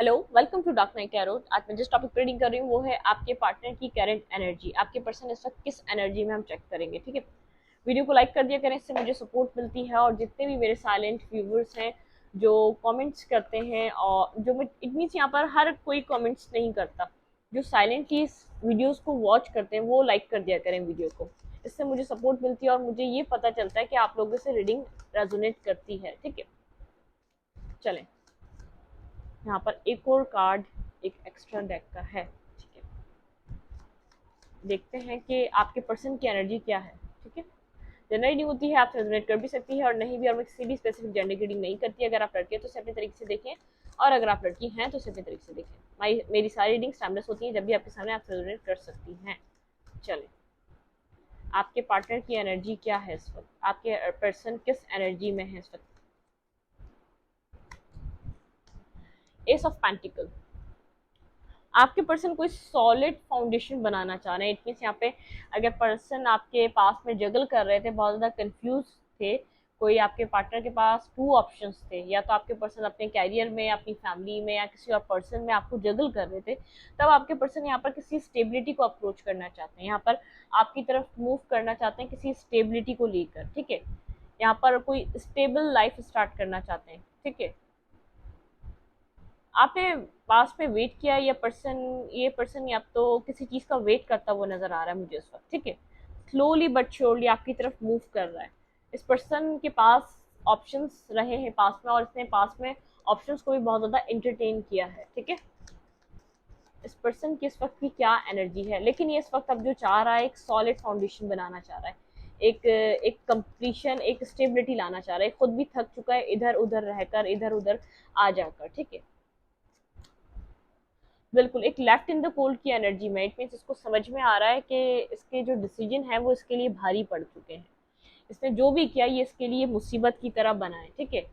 Hello, welcome to dark night tarot. आज मैं जिस टॉपिक पे रीडिंग कर रही हूँ वो है आपके पार्टनर की करंट एनर्जी। आपके पर्सन इस वक्त किस एनर्जी में हम चेक करेंगे, ठीक है। वीडियो को लाइक कर दिया करें, इससे मुझे सपोर्ट मिलती है। और जितने भी मेरे साइलेंट व्यूवर्स हैं जो कमेंट्स करते हैं, और जो मैं इट मीन्स यहाँ पर हर कोई कमेंट्स नहीं करता, जो साइलेंटली इस वीडियोस को वॉच करते हैं वो लाइक कर दिया करें वीडियो को। इससे मुझे सपोर्ट मिलती है और मुझे ये पता चलता है कि आप लोगों से रीडिंग रेजोनेट करती है, ठीक है। चलें, यहाँ पर एक और कार्ड एक एक्स्ट्रा डेक का है, ठीक है। देखते हैं कि आपके पर्सन की एनर्जी क्या है, ठीक है। जनरल रीडिंग होती है, आप रेजोनेट कर भी सकती है और नहीं भी, और मैं किसी भी स्पेसिफिक जेंडर की रीडिंग नहीं करती। अगर आप लड़के हैं तो इसे अपने तरीके से देखें, और अगर आप लड़की हैं तो इसे अपने तरीके से देखें। मेरी सारी रीडिंग टाइमलेस होती है, जब भी आपके सामने आप रेजोनेट कर सकती हैं। चलें, आपके पार्टनर की एनर्जी क्या है इस वक्त, आपके पर्सन किस एनर्जी में है इस वक्त। एस ऑफ पेंटिकल, आपके पर्सन कोई सॉलिड फाउंडेशन बनाना चाह रहे हैं। इट मीन्स यहाँ पे अगर पर्सन आपके पास में जगल कर रहे थे, बहुत ज़्यादा कंफ्यूज थे, कोई आपके पार्टनर के पास टू ऑप्शंस थे, या तो आपके पर्सन अपने कैरियर में, अपनी फैमिली में, या किसी और पर्सन में आपको जगल कर रहे थे, तब आपके पर्सन यहाँ पर किसी स्टेबिलिटी को अप्रोच करना चाहते हैं, यहाँ पर आपकी तरफ मूव करना चाहते हैं किसी स्टेबिलिटी को लेकर, ठीक है। यहाँ पर कोई स्टेबल लाइफ स्टार्ट करना चाहते हैं, ठीक है। आपने पास में वेट किया, ये पर्सन या तो किसी चीज का वेट करता हुआ नजर आ रहा है मुझे इस वक्त, ठीक है। स्लोली बट श्योरली आपकी तरफ मूव कर रहा है। इस पर्सन के पास ऑप्शंस रहे हैं पास में, और इसने पास में ऑप्शंस को भी बहुत ज्यादा एंटरटेन किया है, ठीक है। इस पर्सन की इस वक्त की क्या एनर्जी है, लेकिन ये इस वक्त अब जो चाह रहा है, एक सॉलिड फाउंडेशन बनाना चाह रहा है, एक कंप्लीशन, एक स्टेबिलिटी लाना चाह रहा है। खुद भी थक चुका है इधर उधर रहकर, इधर उधर आ जाकर, ठीक है। बिल्कुल एक लेफ्ट इन द कोल्ड की एनर्जी में। इट मीन्स इसको समझ में आ रहा है कि इसके जो डिसीजन है वो इसके लिए भारी पड़ चुके हैं। इसने जो भी किया ये इसके लिए मुसीबत की तरह बना है, ठीक है।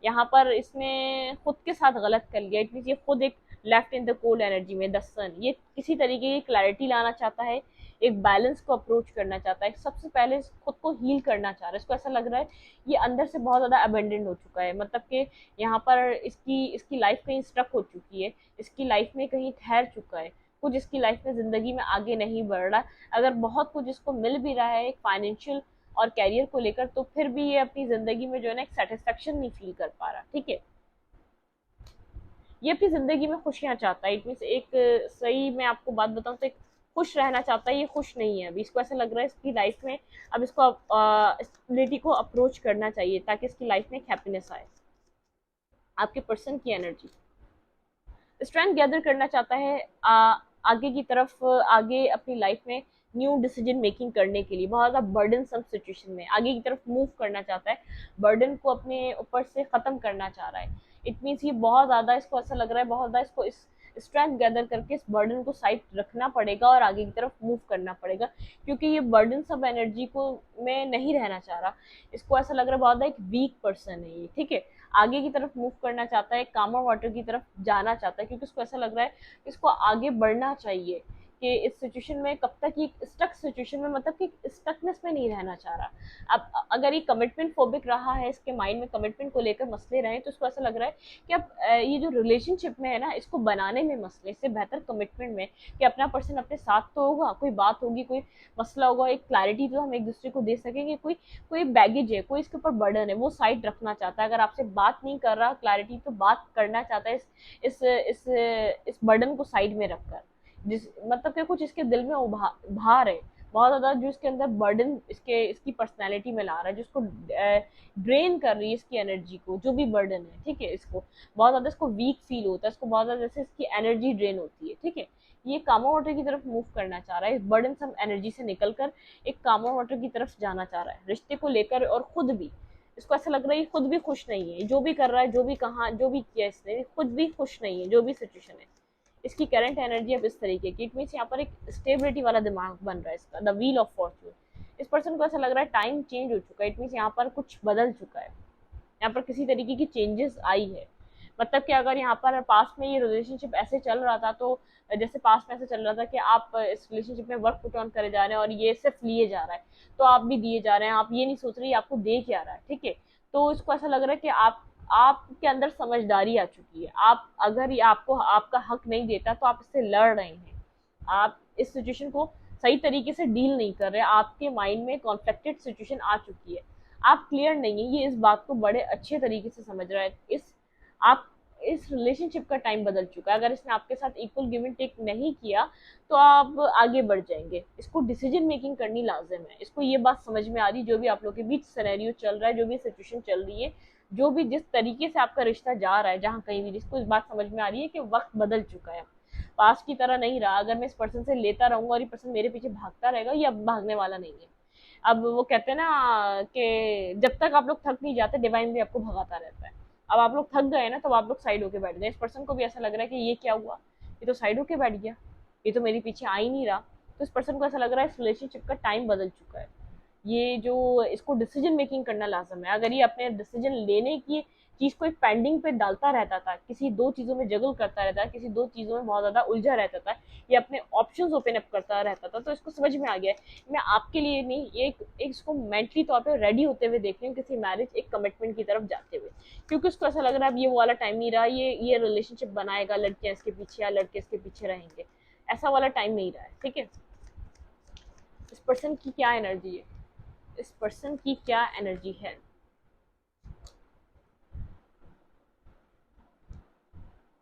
यहाँ पर इसने खुद के साथ गलत कर लिया। इट मीन्स ये खुद एक left in the cold energy में, द सन, ये किसी तरीके की क्लैरिटी लाना चाहता है, एक बैलेंस को अप्रोच करना चाहता है, सबसे पहले खुद को हील करना चाह रहा है। इसको ऐसा लग रहा है ये अंदर से बहुत ज़्यादा अबेंडेंट हो चुका है, मतलब कि यहाँ पर इसकी इसकी लाइफ कहीं स्टक हो चुकी है, इसकी लाइफ में कहीं ठहर चुका है, कुछ इसकी लाइफ में ज़िंदगी में आगे नहीं बढ़ रहा। अगर बहुत कुछ इसको मिल भी रहा है एक फाइनेंशियल और कैरियर को लेकर, तो फिर भी ये अपनी ज़िंदगी में जो है ना एक सेटिस्फेक्शन नहीं फील कर पा रहा, ठीक है। ये अपनी ज़िंदगी में खुशियाँ चाहता है। इट मीन्स एक सही मैं आपको बात बताऊँ तो एक खुश रहना चाहता है, ये खुश नहीं है अभी। इसको ऐसा लग रहा है इसकी लाइफ में अब इसको स्टेबिलिटी को अप्रोच करना चाहिए ताकि इसकी लाइफ में एक हैप्पीनेस आए। आपके पर्सन की एनर्जी स्ट्रेंथ गैदर करना चाहता है, आगे की तरफ, आगे अपनी लाइफ में न्यू डिसीजन मेकिंग करने के लिए, बहुत ज़्यादा बर्डन सम सिचुएशन में आगे की तरफ मूव करना चाहता है, बर्डन को अपने ऊपर से ख़त्म करना चाह रहा है। इट मीन्स ये बहुत ज़्यादा, इसको ऐसा लग रहा है बहुत ज़्यादा इसको इस स्ट्रेंथ गैदर करके इस बर्डन को साइड रखना पड़ेगा और आगे की तरफ मूव करना पड़ेगा, क्योंकि ये बर्डन सब एनर्जी को में नहीं रहना चाह रहा। इसको ऐसा लग रहा है बहुत ज़्यादा एक वीक पर्सन है ये, ठीक है। आगे की तरफ मूव करना चाहता है, कामर वाटर की तरफ जाना चाहता है, क्योंकि उसको ऐसा लग रहा है इसको आगे बढ़ना चाहिए कि इस सिचुएशन में कब तक ये स्टक सिचुएशन में, मतलब कि स्टकनेस में नहीं रहना चाह रहा। अब अगर ये कमिटमेंट फोबिक रहा है, इसके माइंड में कमिटमेंट को लेकर मसले रहे, तो इसको ऐसा लग रहा है कि अब ये जो रिलेशनशिप में है ना, इसको बनाने में मसले, इससे बेहतर कमिटमेंट में कि अपना पर्सन अपने साथ तो होगा, कोई बात होगी, कोई मसला होगा, एक क्लैरिटी तो हम एक दूसरे को दे सकेंगे, कोई कोई बैगेज है, कोई इसके ऊपर बर्डन है, वो साइड रखना चाहता है। अगर आपसे बात नहीं कर रहा क्लैरिटी, तो बात करना चाहता है इस बर्डन को साइड में रखकर, जिस मतलब कि कुछ इसके दिल में भार है बहुत ज्यादा, जो इसके अंदर बर्डन इसकी पर्सनैलिटी में ला रहा है, जिसको ड्रेन कर रही है इसकी एनर्जी को, जो भी बर्डन है, ठीक है। इसको बहुत ज्यादा इसको वीक फील होता है, इसको बहुत ज्यादा जैसे इसकी एनर्जी ड्रेन होती है, ठीक है। ये कामा वाटर की तरफ मूव करना चाह रहा है, इस बर्डन सम एनर्जी से निकलकर एक कामा वाटर की तरफ जाना चाह रहा है रिश्ते को लेकर। और खुद भी इसको ऐसा लग रहा है ये खुद भी खुश नहीं है, जो भी कर रहा है, जो भी कहा, जो भी किया इसने, खुद भी खुश नहीं है, जो भी सिचुएशन है। इसकी करंट एनर्जी अब इस तरीके की, इट मीन्स यहाँ पर एक स्टेबिलिटी वाला दिमाग बन रहा है इसका, द व्हील ऑफ फॉर्च्यून। इस पर्सन को ऐसा लग रहा है टाइम चेंज हो चुका है, इट मीन्स यहाँ पर कुछ बदल चुका है, यहाँ पर किसी तरीके की चेंजेस आई है। मतलब कि अगर यहाँ पर पास में ये रिलेशनशिप ऐसे चल रहा था, तो जैसे पास में ऐसे चल रहा था कि आप इस रिलेशनशिप में वर्क पुट ऑन करे जा रहे हैं और ये सिर्फ लिए जा रहा है, तो आप भी दिए जा रहे हैं, आप ये नहीं सोच रहे आपको दे क्या रहा है, ठीक है। तो इसको ऐसा लग रहा है कि आपके अंदर समझदारी आ चुकी है। आप अगर ये आपको आपका हक नहीं देता तो आप इससे लड़ रहे हैं, आप इस सिचुएशन को सही तरीके से डील नहीं कर रहे, आपके माइंड में कॉन्फ्लिक्टेड सिचुएशन आ चुकी है, आप क्लियर नहीं है, ये इस बात को बड़े अच्छे तरीके से समझ रहा है। आप इस रिलेशनशिप का टाइम बदल चुका है, अगर इसने आपके साथ इक्वल गिव एंड टेक नहीं किया तो आप आगे बढ़ जाएंगे। इसको डिसीजन मेकिंग करनी लाजिम है, इसको ये बात समझ में आ रही, जो भी आप लोग के बीच सिनेरियो चल रहा है, जो भी सिचुएशन चल रही है, जो भी जिस तरीके से आपका रिश्ता जा रहा है, जहाँ कहीं भी, जिसको इस बात समझ में आ रही है कि वक्त बदल चुका है, पास की तरह नहीं रहा। अगर मैं इस पर्सन से लेता रहूंगा और ये पर्सन मेरे पीछे भागता रहेगा, ये अब भागने वाला नहीं है। अब वो कहते हैं ना कि जब तक आप लोग थक नहीं जाते, डिवाइन भी आपको भगाता रहता है। अब आप लोग थक गए ना, तो आप लोग साइड होके बैठ गए। इस पर्सन को भी ऐसा लग रहा है कि ये क्या हुआ, ये तो साइड होके बैठ गया, ये तो मेरे पीछे आ ही नहीं रहा। तो इस पर्सन को ऐसा लग रहा है इस रिलेशनशिप का टाइम बदल चुका है। ये जो इसको डिसीजन मेकिंग करना लाजम है। अगर ये अपने डिसीजन लेने की चीज को एक पेंडिंग पे डालता रहता था, किसी दो चीजों में जगल करता रहता, किसी दो चीजों में बहुत ज्यादा उलझा रहता था, ये अपने ऑप्शंस ओपन अप करता रहता था, तो इसको समझ में आ गया है मैं आपके लिए नहीं, एक इसको मेंटली तौर पे रेडी होते हुए देख रही हूँ किसी मैरिज, एक कमिटमेंट की तरफ जाते हुए। क्योंकि उसको ऐसा लग रहा है अब ये वो वाला टाइम नहीं रहा, ये रिलेशनशिप बनाएगा, लड़कियां इसके पीछे या लड़के इसके पीछे रहेंगे, ऐसा वाला टाइम नहीं रहा है। ठीक है, इस पर्सन की क्या एनर्जी है, इस पर्सन की क्या एनर्जी है।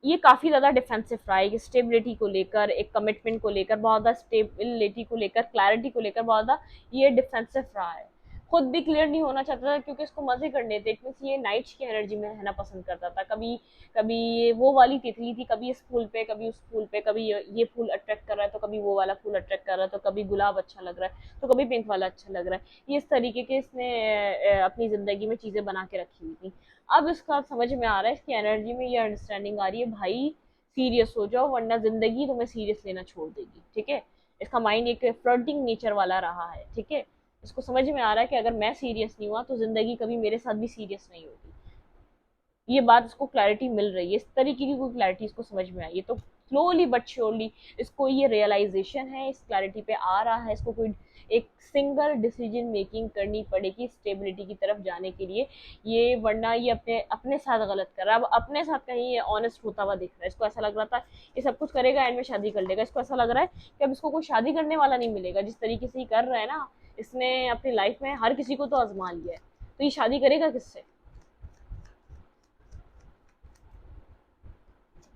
ये काफी ज्यादा डिफेंसिव रहा है, एक स्टेबिलिटी को लेकर, एक कमिटमेंट को लेकर, बहुत ज्यादा स्टेबिलिटी को लेकर, क्लैरिटी को लेकर बहुत ज्यादा ये डिफेंसिव रहा है। खुद भी क्लियर नहीं होना चाहता था, क्योंकि इसको मजे करने थे। इट मीन्स ये नाइट्स की एनर्जी में रहना पसंद करता था। कभी कभी ये वो वाली तितली थी, कभी इस फूल पे, कभी उस फूल पे, कभी ये फूल अट्रैक्ट कर रहा है तो कभी वो वाला फूल अट्रैक्ट कर रहा है, तो कभी गुलाब अच्छा लग रहा है तो कभी पिंक वाला अच्छा लग रहा है। ये इस तरीके के इसने अपनी जिंदगी में चीजें बना के रखी हुई थी। अब इसका समझ में आ रहा है, इसकी एनर्जी में ये अंडरस्टैंडिंग आ रही है, भाई सीरियस हो जाओ वरना जिंदगी तुम्हें सीरियस लेना छोड़ देगी। ठीक है, इसका माइंड एक फ्लर्टिंग नेचर वाला रहा है। ठीक है, इसको समझ में आ रहा है कि अगर मैं सीरियस नहीं हुआ तो जिंदगी कभी मेरे साथ भी सीरियस नहीं होगी। ये बात इसको क्लैरिटी मिल रही है, इस तरीके की कोई क्लैरिटी इसको समझ में आई है, तो स्लोली बट श्योरली इसको ये रियलाइजेशन है, इस क्लैरिटी पे आ रहा है। इसको कोई एक सिंगल डिसीजन मेकिंग करनी पड़ेगी स्टेबिलिटी की तरफ जाने के लिए, ये वरना ये अपने अपने साथ गलत कर रहा है। अब अपने साथ कहीं ये ऑनेस्ट होता हुआ दिख रहा है। इसको ऐसा लग रहा था ये सब कुछ करेगा, एंड में शादी कर लेगा। इसको ऐसा लग रहा है कि अब इसको कोई शादी करने वाला नहीं मिलेगा। जिस तरीके से ये कर रहा है ना, इसने अपनी लाइफ में हर किसी को तो आजमा लिया है, तो ये शादी करेगा किससे।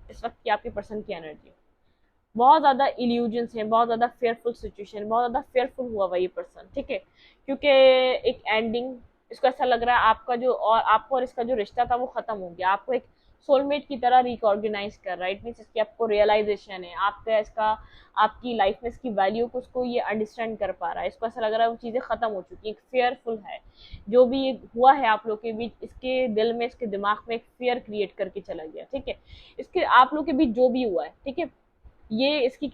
इस वक्त की आपके पर्सन की एनर्जी बहुत ज्यादा इल्यूजन्स है, बहुत ज्यादा फेयरफुल सिचुएशन, बहुत ज्यादा फेयरफुल हुआ हुआ ये पर्सन। ठीक है, क्योंकि एक एंडिंग, इसको ऐसा लग रहा है आपका जो, और आपको और इसका जो रिश्ता था वो खत्म हो गया, आपको एक सोलमेट की तरह रिकॉर्गेनाइज कर रहा है। इट मीन्स इसकी आपको रियलाइजेशन है, आपका इसका आपकी लाइफ में इसकी वैल्यू को उसको ये अंडरस्टैंड कर पा रहा है। इसको ऐसा लग रहा है वो चीज़ें खत्म हो चुकी हैं, एक फेयरफुल है। जो भी ये हुआ है आप लोग के बीच, इसके दिल में, इसके दिमाग में एक फेयर क्रिएट करके चला गया। ठीक है, इसके आप लोग के बीच जो भी हुआ है, ठीक है, ये इसकी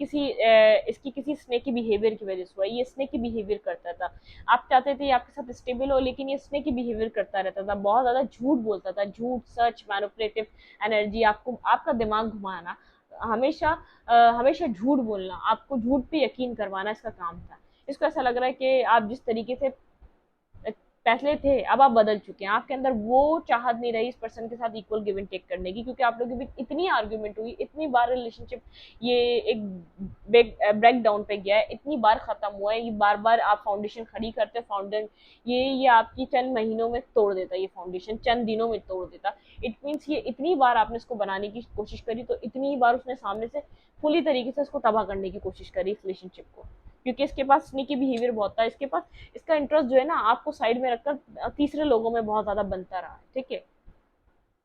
किसी स्नेकी बिहेवियर की वजह से हुआ। ये स्नेकी बिहेवियर करता था, आप चाहते थे ये आपके साथ स्टेबल हो, लेकिन ये स्नेकी बिहेवियर करता रहता था, बहुत ज्यादा झूठ बोलता था, झूठ, सच, मैनिपुलेटिव एनर्जी, आपको आपका दिमाग घुमाना, हमेशा हमेशा झूठ बोलना, आपको झूठ पे यकीन करवाना इसका काम था। इसको ऐसा लग रहा है कि आप जिस तरीके से पहले थे अब आप बदल चुके हैं, आपके अंदर वो चाहत नहीं रही इस पर्सन के साथ इक्वल गिव एंड टेक करने की, क्योंकि आप लोगों के बीच इतनी आर्ग्यूमेंट हुई, इतनी बार रिलेशनशिप ये एक ब्रेक डाउन पे गया है, इतनी बार खत्म हुआ है, ये बार बार आप फाउंडेशन खड़ी करते, फाउंडन ये आपकी चंद महीनों में तोड़ देता, ये फाउंडेशन चंद दिनों में तोड़ देता। इट मीन्स ये इतनी बार आपने इसको बनाने की कोशिश करी, तो इतनी बार उसने सामने से पूरी तरीके से इसको तबाह करने की कोशिश करी इस रिलेशनशिप को, क्योंकि इसके पास स्नीकी बिहेवियर बहुत था। इसके पास इसका इंटरेस्ट जो है ना, आपको साइड में रखकर तीसरे लोगों में बहुत ज्यादा बनता रहा है। ठीक है,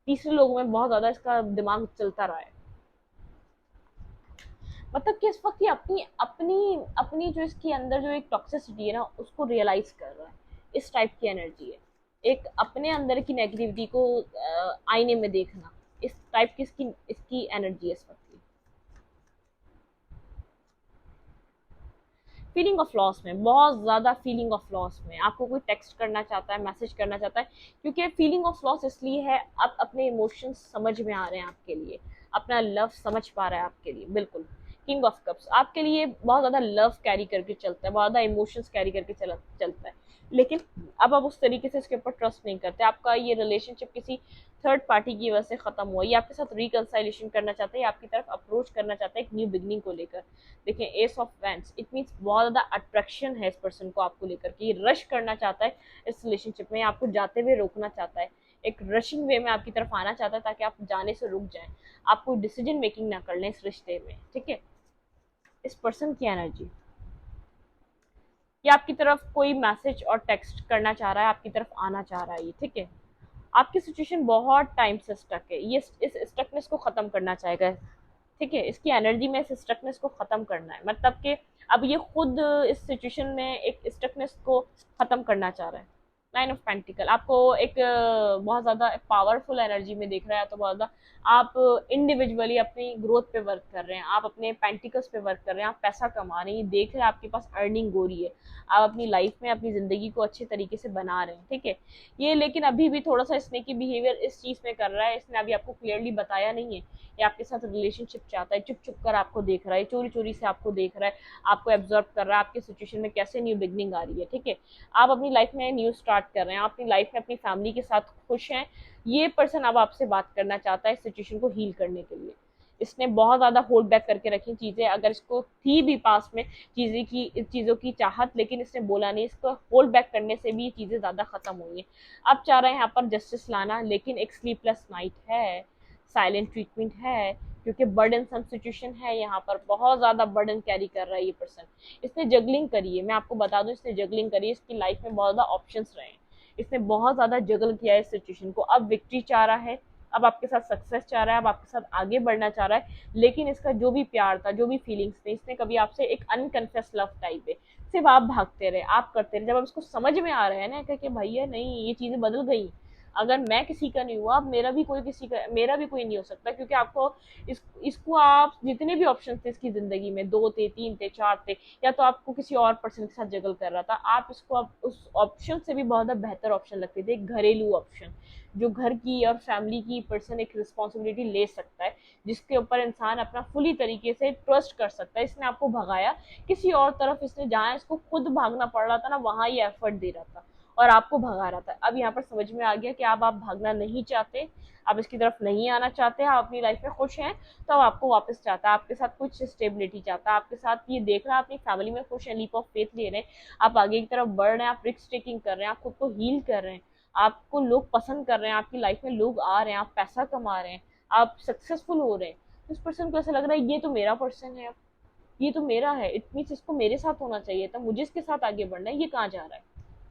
तीसरे लोगों में बहुत ज्यादा इसका दिमाग चलता रहा है। मतलब कि इस वक्त ये अपनी अपनी अपनी जो इसके अंदर जो एक टॉक्सिसिटी है ना, उसको रियलाइज कर रहा है। इस टाइप की एनर्जी है, एक अपने अंदर की नेगेटिविटी को आईने में देखना, इस टाइप की इसकी इसकी एनर्जी है इस वक्त की। फीलिंग ऑफ लॉस में, बहुत ज़्यादा फीलिंग ऑफ लॉस में, आपको कोई टेक्स्ट करना चाहता है, मैसेज करना चाहता है, क्योंकि फीलिंग ऑफ लॉस इसलिए है आप अपने इमोशंस समझ में आ रहे हैं आपके लिए, अपना लव समझ पा रहा है आपके लिए। बिल्कुल, किंग ऑफ कप्स आपके लिए बहुत ज़्यादा लव कैरी करके चलता है, बहुत ज़्यादा इमोशंस कैरी करके चलता है। लेकिन अब आप उस तरीके से इसके ऊपर ट्रस्ट नहीं करते, आपका ये रिलेशनशिप किसी थर्ड पार्टी की वजह से खत्म हुआ, ये आपके साथ रिकंसाइलेशन करना चाहता है, ये आपकी तरफ अप्रोच करना चाहता है एक न्यू बिगनिंग को लेकर। देखिए S of wands, it means बहुत ज्यादा अट्रैक्शन है इस पर्सन को आपको लेकर के, ये रश करना चाहता है इस रिलेशनशिप में, आपको जाते हुए रोकना चाहता है, एक रशिंग वे में आपकी तरफ आना चाहता है ताकि आप जाने से रुक जाएं, आप कोई डिसीजन मेकिंग ना कर लें इस रिश्ते में, ठीक है। इस पर्सन की एनर्जी, ये आपकी तरफ कोई मैसेज और टेक्स्ट करना चाह रहा है, आपकी तरफ आना चाह रहा है ये, ठीक है। आपकी सिचुएशन बहुत टाइम से स्टक है, ये इस स्टकनेस को खत्म करना चाहेगा, ठीक है। इसकी एनर्जी में इस स्टकनेस को खत्म करना है, मतलब कि अब ये खुद इस सिचुएशन में एक स्टकनेस को खत्म करना चाह रहा है। नाइन ऑफ पेंटिकल आपको एक बहुत ज्यादा पावरफुल एनर्जी में देख रहा है, तो बहुत ज्यादा आप इंडिविजुअली अपनी ग्रोथ पे वर्क कर रहे हैं, आप अपने पेंटिकल्स पे वर्क कर रहे हैं, आप पैसा कमा रहे हैं, ये देख रहे हैं आपके पास अर्निंग हो रही है, आप अपनी लाइफ में अपनी जिंदगी को अच्छे तरीके से बना रहे हैं, ठीक है। ये लेकिन अभी भी थोड़ा सा स्नेकी बिहेवियर इस चीज में कर रहा है, इसने अभी आपको क्लियरली बताया नहीं है, ये आपके साथ रिलेशनशिप चाहता है, चुप चुप कर आपको देख रहा है, चोरी चोरी से आपको देख रहा है, आपको एब्जॉर्व कर रहा है, आपकी सिचुएशन में कैसे न्यू बिगनिंग आ रही है, ठीक है। आप अपनी लाइफ में न्यू स्टार्ट कर रहे हैं, आप अपनी लाइफ में अपनी फैमिली के साथ खुश हैं, ये पर्सन अब आपसे बात करना चाहता है इस सिचुएशन को हील करने के लिए। इसने बहुत ज्यादा होल्ड बैक करके रखी चीजें, अगर इसको थी भी पास में चीजों की चाहत, लेकिन इसने बोला नहीं, इसको होल्ड बैक करने से भी ये चीजें ज्यादा खत्म हुई है। अब चाह रहे हैं यहाँ पर जस्टिस लाना, लेकिन एक स्लीपलेस नाइट है, साइलेंट ट्रीटमेंट है, क्योंकि बर्डन सम सिचुएशन है, यहाँ पर बहुत ज्यादा बर्डन कैरी कर रहा है ये पर्सन। इसने जगलिंग करी है, मैं आपको बता दूं, इसने जगलिंग करी है, इसकी लाइफ में बहुत ज्यादा ऑप्शंस रहे हैं, इसने बहुत ज्यादा जगल किया है इस सिचुएशन को, अब विक्ट्री चाह रहा है, अब आपके साथ सक्सेस चाह रहा है, अब आपके साथ आगे बढ़ना चाह रहा है, लेकिन इसका जो भी प्यार था, जो भी फीलिंग्स थे, इसने कभी आपसे एक अनकन्फेस लव टाइप है, सिर्फ आप भागते रहे, आप करते रहे, जब अब इसको समझ में आ रहा है ना कि भैया नहीं, ये चीजें बदल गई, अगर मैं किसी का नहीं हुआ, अब मेरा भी कोई किसी का, मेरा भी कोई नहीं हो सकता, क्योंकि आपको इसको आप जितने भी ऑप्शन थे इसकी जिंदगी में, 2 थे, 3 थे, 4 थे, या तो आपको किसी और पर्सन के साथ जगल कर रहा था, आप इसको अब उस ऑप्शन से भी बहुत ज्यादा बेहतर ऑप्शन लगते थे, एक घरेलू ऑप्शन, जो घर की और फैमिली की पर्सन एक रिस्पॉन्सिबिलिटी ले सकता है, जिसके ऊपर इंसान अपना फुली तरीके से ट्रस्ट कर सकता है। इसने आपको भगाया किसी और तरफ, इसने जहाँ इसको खुद भागना पड़ रहा था ना, वहां ये एफर्ट दे रहा था और आपको भगा रहा था। अब यहाँ पर समझ में आ गया कि आप भागना नहीं चाहते, आप इसकी तरफ नहीं आना चाहते, आप अपनी लाइफ में खुश हैं, तो अब आपको वापस चाहता है, आपके साथ कुछ स्टेबिलिटी चाहता है, आपके साथ ये देख रहा है अपनी फैमिली में खुश है, लीप ऑफ फेथ ले रहे हैं, आप आगे की तरफ बढ़ रहे हैं, आप रिस्क टेकिंग कर रहे हैं, आप खुद को हील कर रहे हैं, आपको लोग पसंद कर रहे हैं, आपकी लाइफ में लोग आ रहे हैं, आप पैसा कमा रहे हैं, आप सक्सेसफुल हो रहे हैं। इस पर्सन को ऐसा लग रहा है ये तो मेरा पर्सन है, ये तो मेरा है, इट मीन्स इसको मेरे साथ होना चाहिए था, मुझे इसके साथ आगे बढ़ना है, ये कहाँ जा रहा है।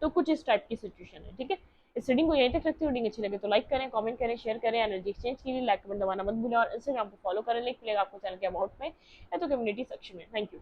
तो कुछ इस टाइप की सिचुएशन है, ठीक है। इस रीडिंग को यहीं तक रखते हैं, रीडिंग अच्छी लगे तो लाइक करें, कमेंट करें, शेयर करें, एनर्जी एक्सचेंज के लिए लाइक बटन दबाना मत भूलें, और इंस्टाग्राम को फॉलो करें, लिंक मिलेगा आपको चैनल के अबाउट में या तो कम्युनिटी सेक्शन में। Thank you.